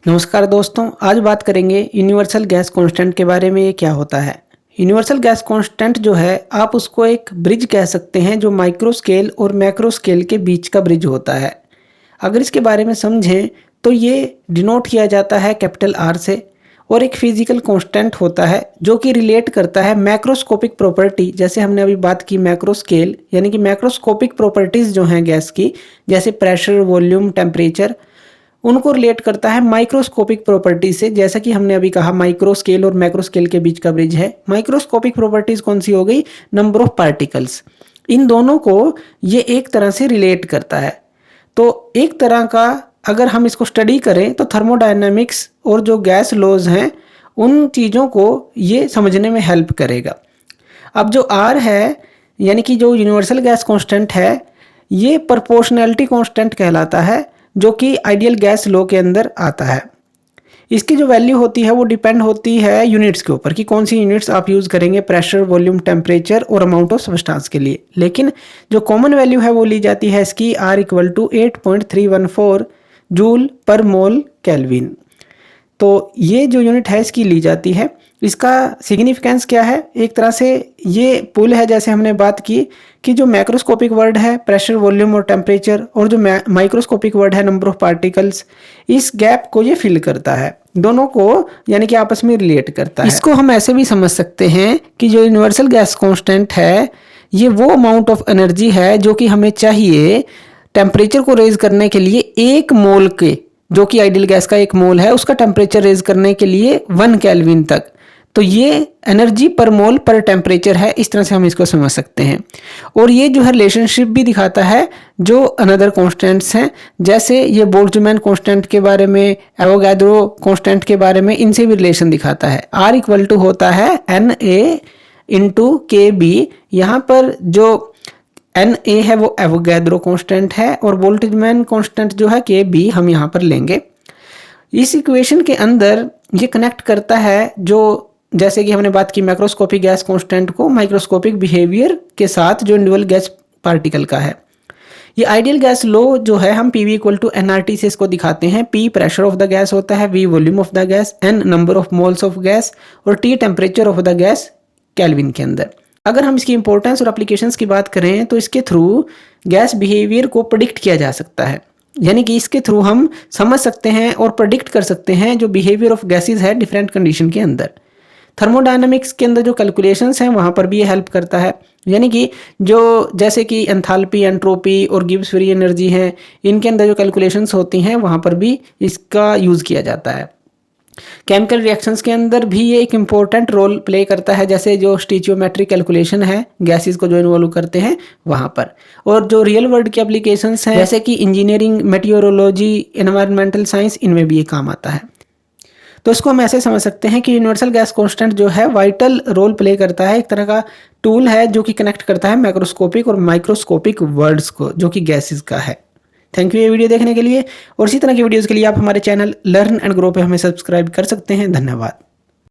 नमस्कार दोस्तों, आज बात करेंगे यूनिवर्सल गैस कांस्टेंट के बारे में। ये क्या होता है? यूनिवर्सल गैस कांस्टेंट जो है, आप उसको एक ब्रिज कह सकते हैं जो माइक्रो स्केल और मैक्रो स्केल के बीच का ब्रिज होता है। अगर इसके बारे में समझें तो ये डिनोट किया जाता है कैपिटल आर से, और एक फिजिकल कांस्टेंट होता है जो कि रिलेट करता है मैक्रोस्कोपिक प्रॉपर्टी। जैसे हमने अभी बात की मैक्रो स्केल यानी कि मैक्रोस्कोपिक प्रॉपर्टीज़ जो हैं गैस की, जैसे प्रेशर, वॉल्यूम, टेम्परेचर, उनको रिलेट करता है माइक्रोस्कोपिक प्रॉपर्टी से। जैसा कि हमने अभी कहा, माइक्रो स्केल और मैक्रो स्केल के बीच का ब्रिज है। माइक्रोस्कोपिक प्रॉपर्टीज कौन सी हो गई? Number of particles. इन दोनों को ये एक तरह से रिलेट करता है। तो एक तरह का अगर हम इसको स्टडी करें तो थर्मोडायनामिक्स और जो गैस लॉज हैं उन चीज़ों को ये समझने में हेल्प करेगा। अब जो आर है यानी कि जो यूनिवर्सल गैस कांस्टेंट है, ये प्रोपोर्शनैलिटी कांस्टेंट कहलाता है, जो कि आइडियल गैस लॉ के अंदर आता है। इसकी जो वैल्यू होती है वो डिपेंड होती है यूनिट्स के ऊपर कि कौन सी यूनिट्स आप यूज़ करेंगे, प्रेशर, वॉल्यूम, टेम्परेचर और अमाउंट ऑफ सब्सटेंस के लिए। लेकिन जो कॉमन वैल्यू है वो ली जाती है इसकी R = 8.314 जूल पर मोल केल्विन। तो ये जो यूनिट है इसकी ली जाती है। इसका सिग्निफिकेंस क्या है? एक तरह से ये पुल है, जैसे हमने बात की कि जो मैक्रोस्कोपिक वर्ड है प्रेशर, वॉल्यूम और टेम्परेचर, और जो माइक्रोस्कोपिक वर्ड है नंबर ऑफ पार्टिकल्स, इस गैप को ये फिल करता है, दोनों को यानी कि आपस में रिलेट करता है। इसको हम ऐसे भी समझ सकते हैं कि जो यूनिवर्सल गैस कांस्टेंट है ये वो अमाउंट ऑफ एनर्जी है जो कि हमें चाहिए टेम्परेचर को रेज करने के लिए। एक मोल के, जो कि आइडियल गैस का एक मोल है, उसका टेम्परेचर रेज करने के लिए 1 केल्विन तक। तो ये एनर्जी पर मोल पर टेम्परेचर है, इस तरह से हम इसको समझ सकते हैं। और ये जो है रिलेशनशिप भी दिखाता है जो अनदर कांस्टेंट्स हैं, जैसे ये बोल्ट्जमैन कांस्टेंट के बारे में, एवोगैड्रो कांस्टेंट के बारे में, इनसे भी रिलेशन दिखाता है। R = होता है Na × Kb। यहाँ पर जो Na है वो एवोगैड्रो कांस्टेंट है, और बोल्ट्जमैन कांस्टेंट जो है Kb हम यहाँ पर लेंगे। इस इक्वेशन के अंदर ये कनेक्ट करता है, जो जैसे कि हमने बात की मैक्रोस्कोपिक गैस कांस्टेंट को माइक्रोस्कोपिक बिहेवियर के साथ जो इंडिविजुअल गैस पार्टिकल का है। ये आइडियल गैस लॉ जो है, हम PV = nRT से इसको दिखाते हैं। P pressure of the gas होता है, V volume of the gas, N number of moles of gas, और T temperature of the gas kelvin के अंदर। अगर हम इसकी इंपॉर्टेंस और एप्लीकेशंस की बात करें तो इसके थ्रू गैस बिहेवियर को प्रेडिक्ट किया जा सकता है, यानी कि इसके थ्रू हम समझ सकते हैं और प्रेडिक्ट कर सकते हैं जो बिहेवियर ऑफ गैसेस है डिफरेंट कंडीशन के अंदर। थर्मोडायनामिक्स के अंदर जो कैलकुलेशंस हैं वहाँ पर भी ये हेल्प करता है, यानी कि जो जैसे कि एंथैल्पी, एंट्रोपी और गिब्स फ्री एनर्जी हैं, इनके अंदर जो कैलकुलेशंस होती हैं वहाँ पर भी इसका यूज़ किया जाता है। केमिकल रिएक्शंस के अंदर भी ये एक इम्पोर्टेंट रोल प्ले करता है, जैसे जो स्टीचियोमेट्रिक कैलकुलेशन है गैसेस को जो इन्वॉल्व करते हैं वहाँ पर। और जो रियल वर्ल्ड की एप्लीकेशंस हैं जैसे कि इंजीनियरिंग, मेटीरियोलॉजी, एनवायरमेंटल साइंस, इनमें भी ये काम आता है। तो इसको हम ऐसे समझ सकते हैं कि यूनिवर्सल गैस कांस्टेंट जो है वाइटल रोल प्ले करता है, एक तरह का टूल है जो कि कनेक्ट करता है मैक्रोस्कोपिक और माइक्रोस्कोपिक वर्ल्ड्स को, जो कि गैसेस का है। थैंक यू ये वीडियो देखने के लिए, और इसी तरह की वीडियोस के लिए आप हमारे चैनल लर्न एंड ग्रो पे हमें सब्सक्राइब कर सकते हैं। धन्यवाद।